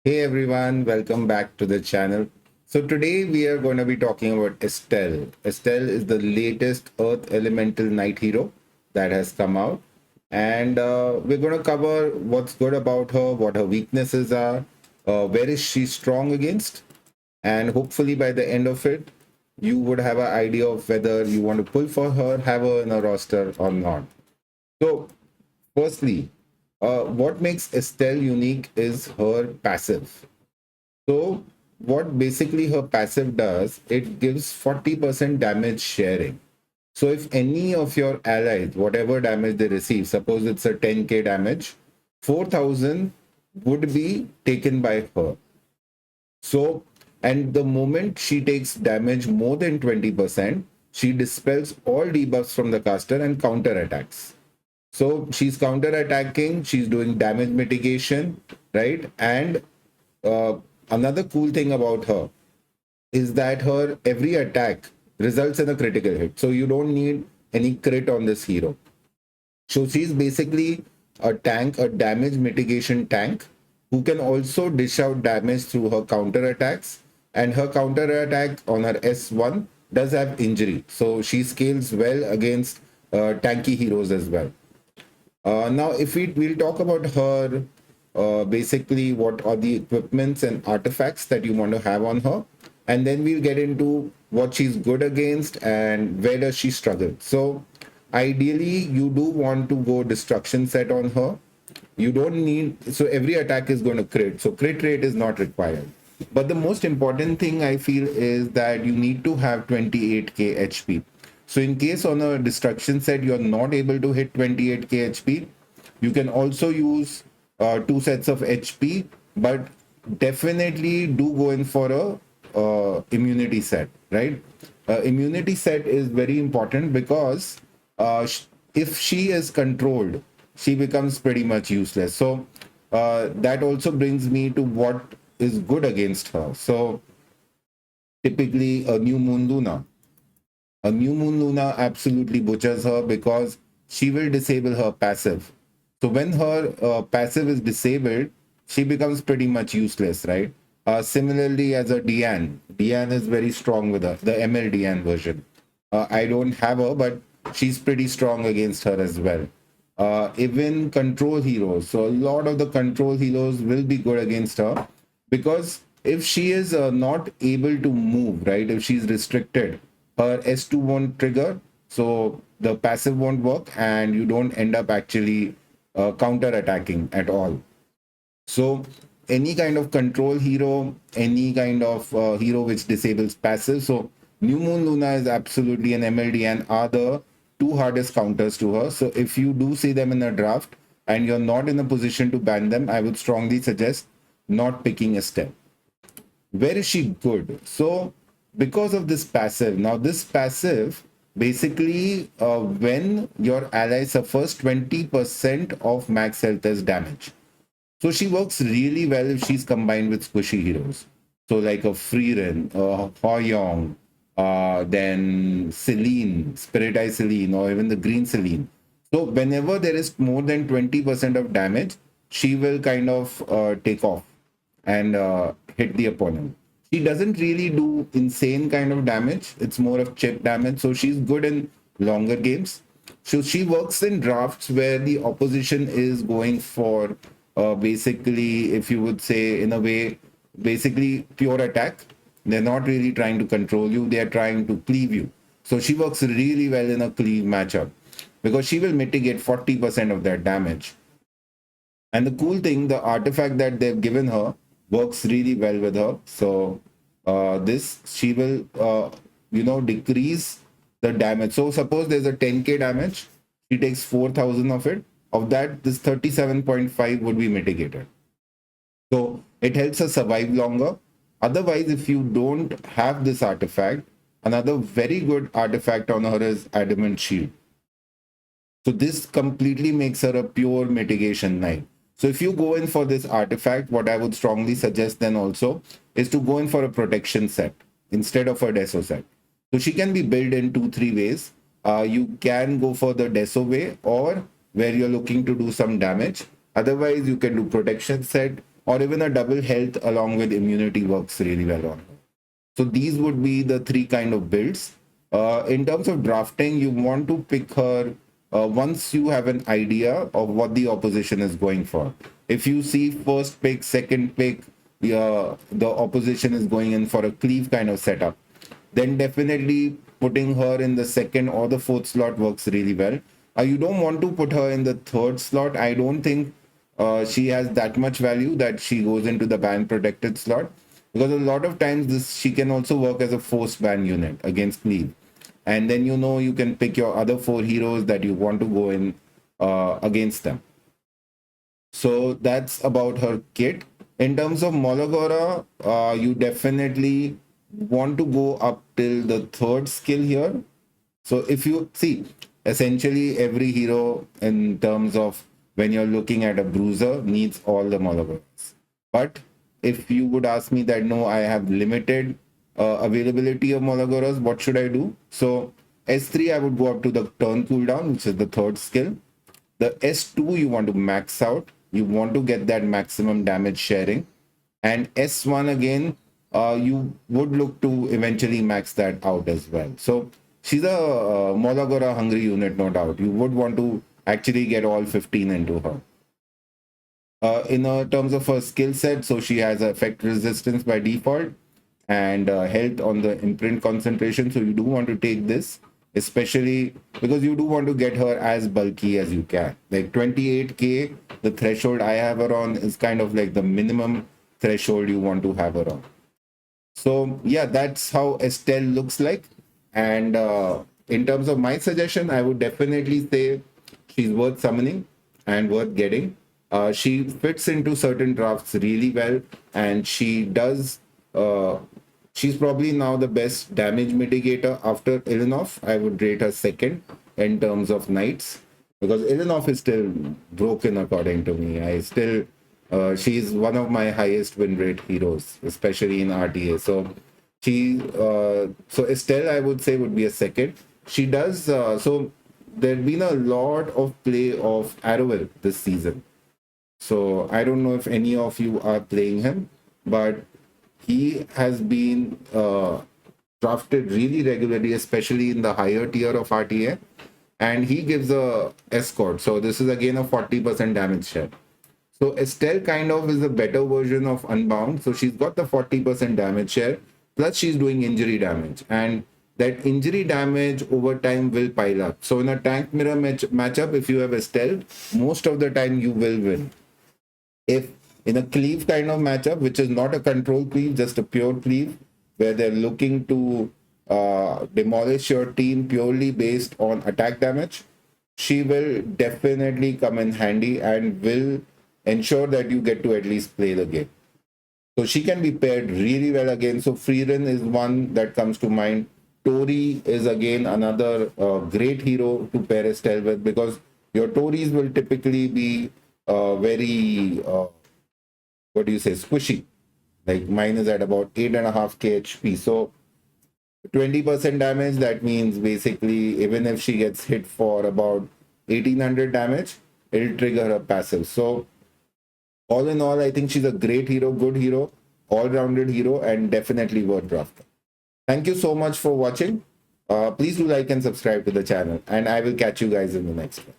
Hey everyone, welcome back to the channel. So today we are going to be talking about Estelle. Estelle is the latest Earth Elemental Knight hero that has come out. And we're going to cover what's good about her, what her weaknesses are, where is she strong against, and hopefully by the end of it, you would have an idea of whether you want to pull for her, have her in a roster or not. So firstly, what makes Estelle unique is her passive. So what basically her passive does, it gives 40% damage sharing. So if any of your allies, whatever damage they receive, suppose it's a 10k damage, 4,000 would be taken by her. So, and the moment she takes damage more than 20%, she dispels all debuffs from the caster and counter attacks. So she's counter attacking, she's doing damage mitigation, right? And uh, another cool thing about her is that her every attack results in a critical hit. So you don't need any crit on this hero. So she's basically a tank, a damage mitigation tank who can also dish out damage through her counter attacks. And her counter attack on her S1 does have injury. So she scales well against tanky heroes as well. Now, if we'll talk about her, basically what are the equipments and artifacts that you want to have on her, and then we'll get into what she's good against and where does she struggle. So, ideally, you do want to go destruction set on her. You don't need, so every attack is going to crit. So crit rate is not required. But the most important thing I feel is that you need to have 28k HP. So in case on a destruction set you're not able to hit 28k HP, you can also use two sets of HP, but definitely do go in for a immunity set, right? Immunity set is very important because if she is controlled, she becomes pretty much useless. So that also brings me to what is good against her. So typically a new moon Luna. A new moon Luna absolutely butchers her because she will disable her passive. So when her passive is disabled, she becomes pretty much useless, right? Similarly, as a Diane, Diane is very strong with her, the ML Diane version. I don't have her, but she's pretty strong against her as well. Even control heroes. So a lot of the control heroes will be good against her because if she is not able to move, right? If she's restricted, her S2 won't trigger, so the passive won't work, and you don't end up actually counter attacking at all. So any kind of control hero, any kind of hero which disables passive. So New Moon Luna is absolutely an MLD and are the two hardest counters to her. So if you do see them in a draft and you're not in a position to ban them, I would strongly suggest not picking a step. Where is she good? So because of this passive, now this passive basically when your ally suffers 20% of max health as damage. So she works really well if she's combined with squishy heroes. So like a Freerin, Hoyong, then Celine, Spirit Eye Celine, or even the Green Celine. So whenever there is more than 20% of damage, she will kind of take off and hit the opponent. She doesn't really do insane kind of damage. It's more of chip damage. So she's good in longer games. So she works in drafts where the opposition is going for basically, if you would say in a way, basically pure attack. They're not really trying to control you. They are trying to cleave you. So she works really well in a cleave matchup because she will mitigate 40% of that damage. And the cool thing, the artifact that they've given her works really well with her. So this, she will, decrease the damage. So suppose there's a 10k damage, she takes 4,000 of it. Of that, this 37.5 would be mitigated. So it helps her survive longer. Otherwise, if you don't have this artifact, another very good artifact on her is Adamant Shield. So this completely makes her a pure mitigation knight. So if you go in for this artifact, what I would strongly suggest then also is to go in for a protection set instead of a deso set. So she can be built in 2-3 ways. You can go for the deso way or where you're looking to do some damage. Otherwise, you can do protection set or even a double health along with immunity works really well on her. So these would be the three kind of builds. In terms of drafting, you want to pick her once you have an idea of what the opposition is going for. If you see first pick, second pick, the opposition is going in for a cleave kind of setup, then definitely putting her in the second or the fourth slot works really well. You don't want to put her in the third slot. I don't think she has that much value that she goes into the ban protected slot, because a lot of times she can also work as a force ban unit against cleave, and then you can pick your other 4 heroes that you want to go in against them. So that's about her kit. In terms of Molagora, you definitely want to go up till the third skill here. So if you see, essentially every hero in terms of when you're looking at a bruiser needs all the Molagoras. But if you would ask me that, no, I have limited availability of Molagoras, what should I do? So S3, I would go up to the turn cooldown, which is the third skill. The S2, you want to max out. You want to get that maximum damage sharing. And S1 again, you would look to eventually max that out as well. So she's a Molagora hungry unit, no doubt. You would want to actually get all 15 into her. In terms of her skill set, so she has effect resistance by default and health on the imprint concentration. So you do want to take this, especially because you do want to get her as bulky as you can. Like 28k, the threshold I have her on is kind of like the minimum threshold you want to have her on. So yeah, that's how Estelle looks like. And in terms of my suggestion, I would definitely say she's worth summoning and worth getting. She fits into certain drafts really well, and she does. She's probably now the best damage mitigator after Ilinov. I would rate her second in terms of knights, because Ilinov is still broken according to me. She's one of my highest win rate heroes, especially in RTA. So so Estelle, I would say, would be a second. She does, so there's been a lot of play of Arrowell this season. So I don't know if any of you are playing him, but he has been drafted really regularly, especially in the higher tier of RTA, and he gives a escort. So this is again a 40% damage share. So Estelle kind of is a better version of Unbound. So she's got the 40% damage share, plus she's doing injury damage, and that injury damage over time will pile up. So in a tank mirror matchup, if you have Estelle, most of the time you will win. If in a cleave kind of matchup, which is not a control cleave, just a pure cleave, where they're looking to demolish your team purely based on attack damage, she will definitely come in handy and will ensure that you get to at least play the game. So she can be paired really well again. So Freeran is one that comes to mind. Tori is again another great hero to pair Estelle with, because your Tories will typically be very, squishy. Like mine is at about 8.5k HP. So 20% damage, that means basically even if she gets hit for about 1800 damage, it'll trigger her passive. So all in all, I think she's a great hero, good hero, all-rounded hero, and definitely worth drafting. Thank you so much for watching. Please do like and subscribe to the channel, and I will catch you guys in the next one.